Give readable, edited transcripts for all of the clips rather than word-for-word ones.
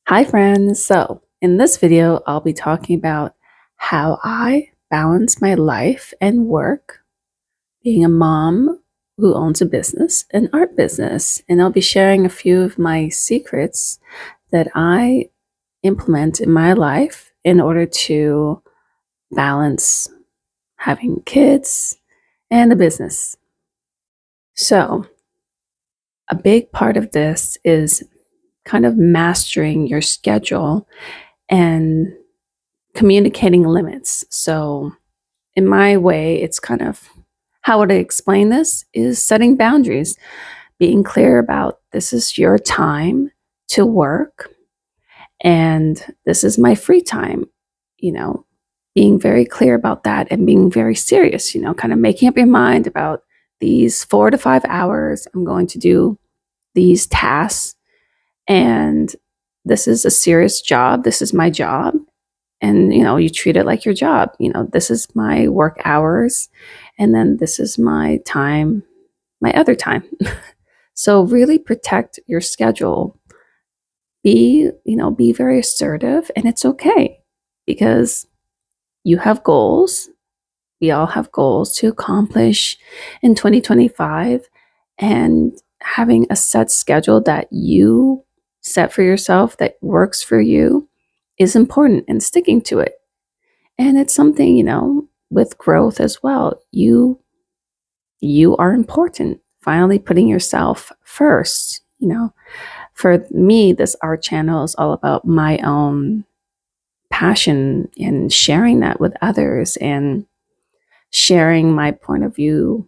Hi friends! So in this video, I'll be talking about how I balance my life and work, being a mom who owns a business, an art business. And I'll be sharing a few of my secrets that I implement in my life in order to balance having kids and a business. So a big part of this is kind of mastering your schedule and communicating limits. So, in my way, it's kind of how would I explain this is setting boundaries, being clear about this is your time to work and this is my free time, you know, being very clear about that and being very serious, kind of making up your mind about these 4 to 5 hours. I'm going to do these tasks and this is a serious job. This is my job and you treat it like your job. This is my work hours and then this is my time, my other time. So really protect your schedule. Be very assertive, and it's okay because you have goals. We all have goals to accomplish in 2025, and having a set schedule that you set for yourself that works for you is important, and sticking to it. And it's something, with growth as well. You are important. Finally putting yourself first. For me, this art channel is all about my own passion and sharing that with others and sharing my point of view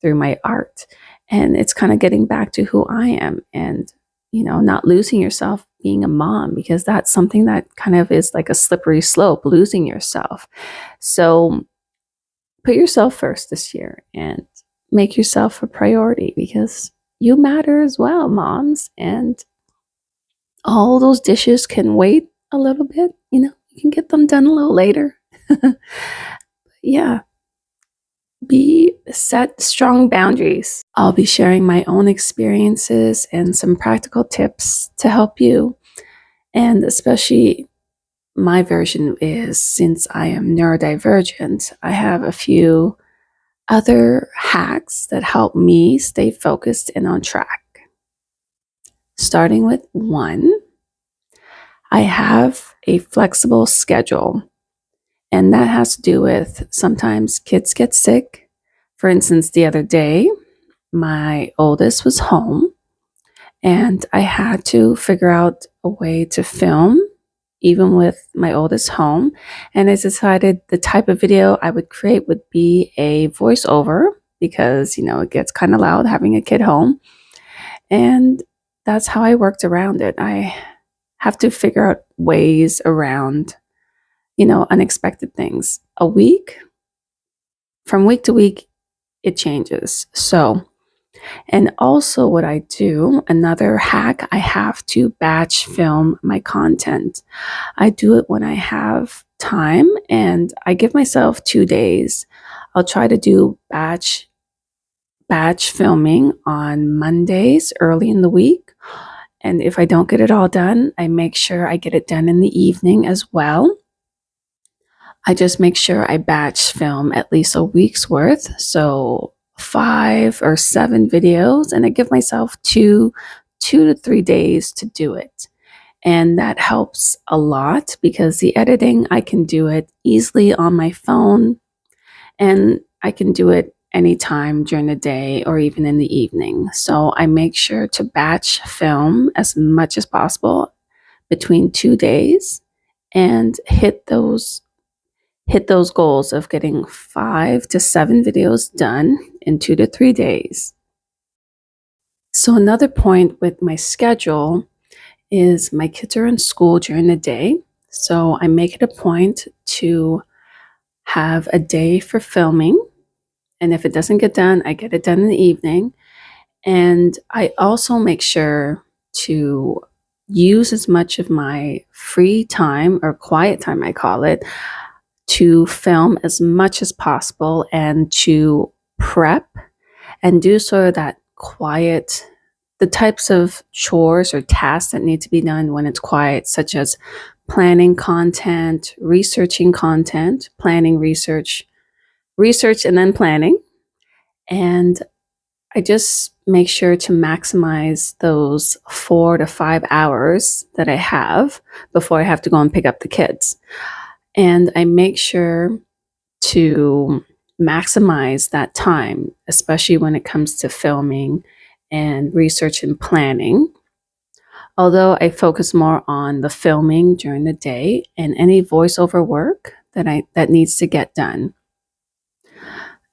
through my art. And it's kind of getting back to who I am and, not losing yourself being a mom, because that's something that kind of is like a slippery slope, losing yourself. So put yourself first this year and make yourself a priority because you matter as well, moms. And all those dishes can wait a little bit. You can get them done a little later. Yeah, set strong boundaries. I'll be sharing my own experiences and some practical tips to help you. And especially my version is, since I am neurodivergent, I have a few other hacks that help me stay focused and on track. Starting with one, I have a flexible schedule, and that has to do with sometimes kids get sick. For instance, the other day, my oldest was home, and I had to figure out a way to film even with my oldest home. And I decided the type of video I would create would be a voiceover because, it gets kind of loud having a kid home. And that's how I worked around it. I have to figure out ways around, unexpected things. From week to week, it changes. So, and also what I do, another hack, I have to batch film my content. I do it when I have time and I give myself 2 days. I'll try to do batch filming on Mondays early in the week. And if I don't get it all done, I make sure I get it done in the evening as well. I just make sure I batch film at least a week's worth. So 5 or 7 videos, and I give myself 2 to 3 days to do it. And that helps a lot because the editing, I can do it easily on my phone, and I can do it anytime during the day or even in the evening. So I make sure to batch film as much as possible between 2 days and hit those goals of getting 5 to 7 videos done in 2 to 3 days. So another point with my schedule is my kids are in school during the day. So I make it a point to have a day for filming. And if it doesn't get done, I get it done in the evening. And I also make sure to use as much of my free time, or quiet time, I call it, to film as much as possible and to prep and do sort of that quiet the types of chores or tasks that need to be done when it's quiet, such as planning content, researching content, planning, research, and then planning. And I just make sure to maximize those 4 to 5 hours that I have before I have to go and pick up the kids. And I make sure to maximize that time, especially when it comes to filming and research and planning. Although I focus more on the filming during the day and any voiceover work that needs to get done.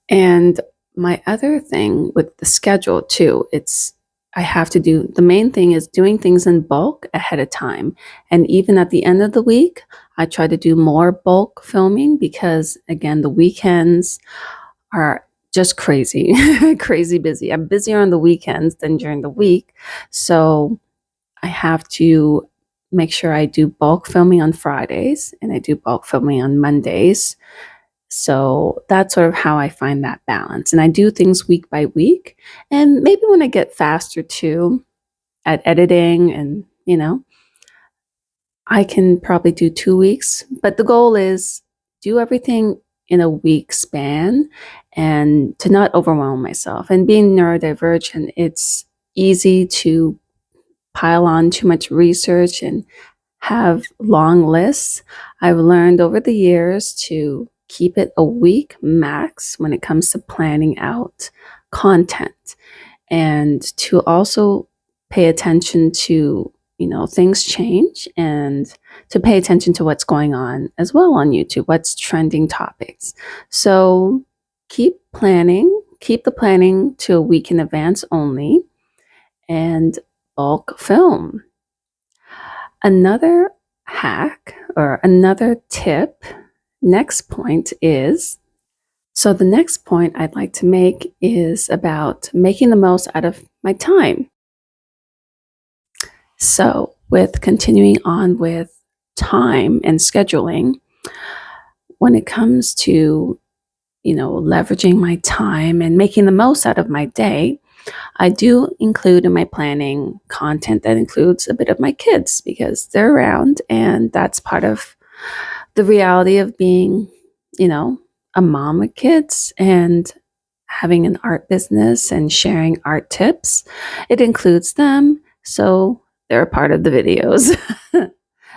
And my other thing with the schedule too, it's I have to do the main thing is doing things in bulk ahead of time. And even at the end of the week, I try to do more bulk filming because again, the weekends are just crazy, crazy busy. I'm busier on the weekends than during the week. So I have to make sure I do bulk filming on Fridays and I do bulk filming on Mondays. So that's sort of how I find that balance. And I do things week by week. And maybe when I get faster too at editing and, I can probably do 2 weeks. But the goal is do everything in a week span and to not overwhelm myself. And being neurodivergent, it's easy to pile on too much research and have long lists. I've learned over the years to keep it a week max when it comes to planning out content and to also pay attention to, things change and to pay attention to what's going on as well on YouTube, what's trending topics. So keep the planning to a week in advance only and bulk film. Another hack or another tip, next point is the next point I'd like to make is about making the most out of my time. So, with continuing on with time and scheduling, when it comes to, leveraging my time and making the most out of my day, I do include in my planning content that includes a bit of my kids because they're around and that's part of the reality of being, you know, a mom with kids and having an art business and sharing art tips. It includes them, so they're a part of the videos.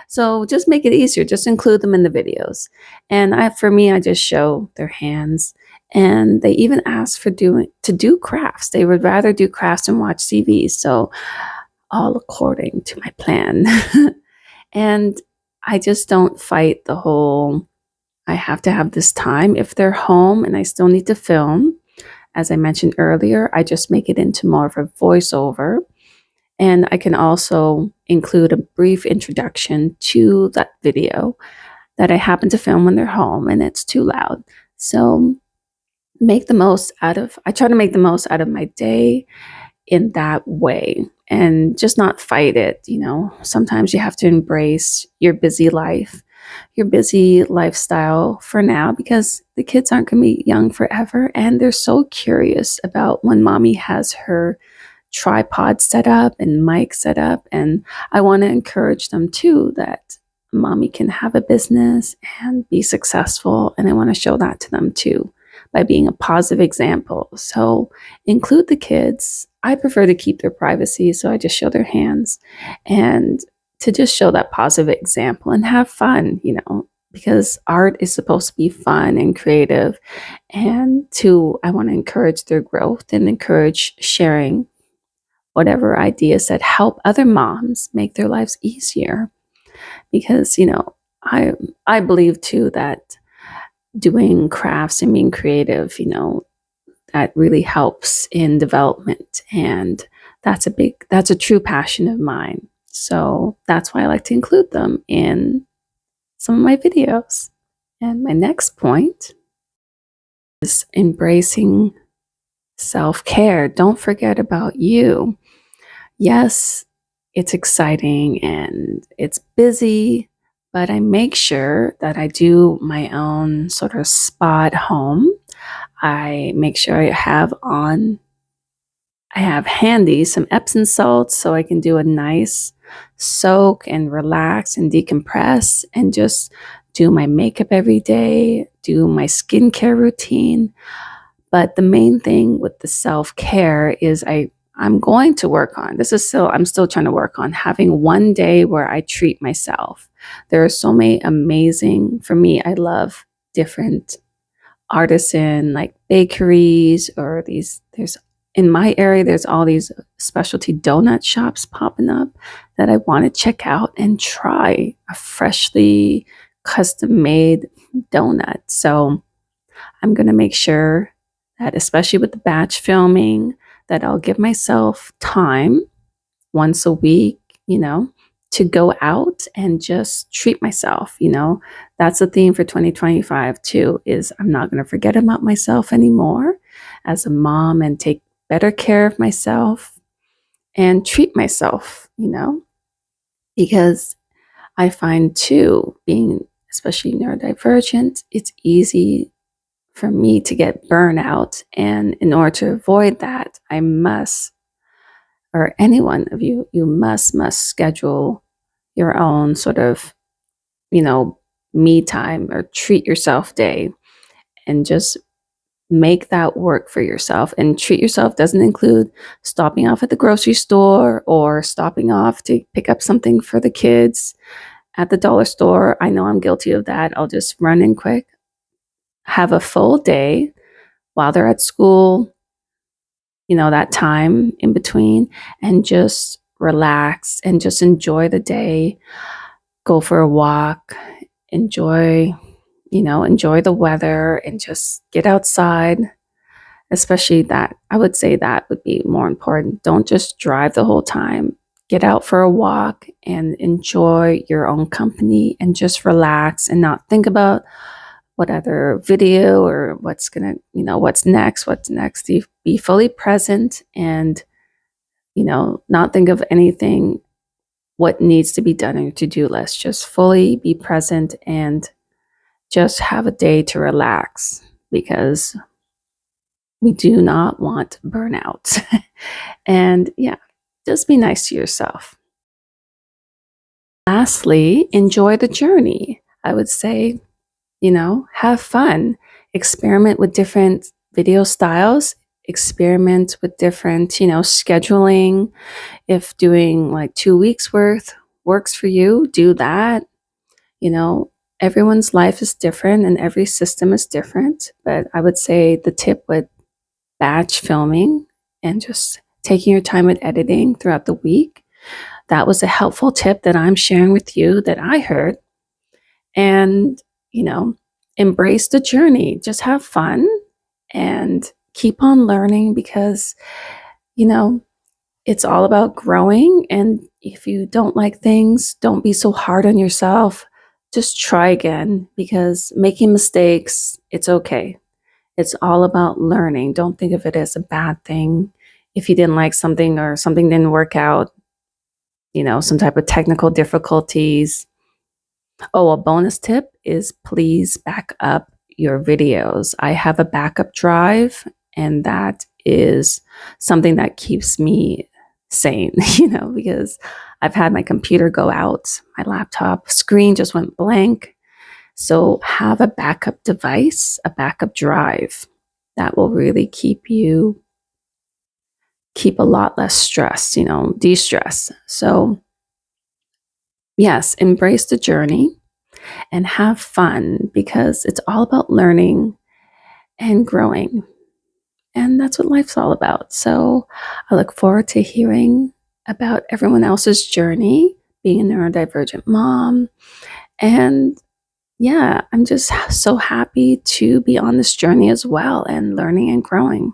So just make it easier. Just include them in the videos. And for me, I just show their hands. And they even ask to do crafts. They would rather do crafts and watch TV. So all according to my plan. And I just don't fight the whole I have to have this time. If they're home and I still need to film, as I mentioned earlier, I just make it into more of a voiceover. And I can also include a brief introduction to that video that I happen to film when they're home and it's too loud. So I try to make the most out of my day in that way and just not fight it. Sometimes you have to embrace your busy life, your busy lifestyle for now because the kids aren't going to be young forever. And they're so curious about when mommy has her tripod set up and mic set up. And I want to encourage them too that mommy can have a business and be successful. And I want to show that to them too by being a positive example. So include the kids. I prefer to keep their privacy, so I just show their hands and to just show that positive example and have fun, because art is supposed to be fun and creative. And I want to encourage their growth and encourage sharing whatever ideas that help other moms make their lives easier. Because, I believe too that doing crafts and being creative, that really helps in development. And that's a true passion of mine. So that's why I like to include them in some of my videos. And my next point is embracing self-care. Don't forget about you. Yes, it's exciting and it's busy, but I make sure that I do my own sort of spa at home. I make sure I have on I have handy some Epsom salts so I can do a nice soak and relax and decompress and just do my makeup every day, do my skincare routine. But the main thing with the self-care is I'm going to work on. I'm still trying to work on having one day where I treat myself. There are so many amazing, for me, I love different artisan like bakeries or these there's in my area there's all these specialty donut shops popping up that I want to check out and try a freshly custom made donut. So I'm going to make sure that, especially with the batch filming, that I'll give myself time once a week, to go out and just treat myself. That's the theme for 2025 too, is I'm not going to forget about myself anymore as a mom and take better care of myself and treat myself, because I find too, being especially neurodivergent, it's easy for me to get burnout. And in order to avoid that, I must, or any one of you must schedule your own sort of, you know, me time or treat yourself day and just make that work for yourself. And treat yourself doesn't include stopping off at the grocery store or stopping off to pick up something for the kids at the dollar store. I know I'm guilty of that. I'll just run in quick, have a full day while they're at school, that time in between, and just relax and just enjoy the day, go for a walk, enjoy, enjoy the weather and just get outside. Especially that, I would say that would be more important. Don't just drive the whole time. Get out for a walk and enjoy your own company and just relax and not think about what other video or what's next. You be fully present and, not think of anything, what needs to be done on your to-do list. Just fully be present and just have a day to relax, because we do not want burnout. And yeah, just be nice to yourself. Lastly, enjoy the journey. I would say, have fun, experiment with different video styles, experiment with different, scheduling. If doing like 2 weeks worth works for you, do that. You know, Everyone's life is different and every system is different. But I would say the tip with batch filming and just taking your time with editing throughout the week, that was a helpful tip that I'm sharing with you that I heard. And, you know, embrace the journey, just have fun and keep on learning, because, you know, it's all about growing. And if you don't like things, don't be so hard on yourself. Just try again, because making mistakes, it's okay. It's all about learning. Don't think of it as a bad thing. If you didn't like something or something didn't work out, some type of technical difficulties. Oh, a bonus tip is please back up your videos. I have a backup drive, and that is something that keeps me sane, because I've had my computer go out, my laptop screen just went blank. So have a backup device, a backup drive. That will really keep a lot less stress, de-stress. So yes, embrace the journey and have fun, because it's all about learning and growing. And that's what life's all about. So I look forward to hearing about everyone else's journey being a neurodivergent mom. And yeah, I'm just so happy to be on this journey as well and learning and growing.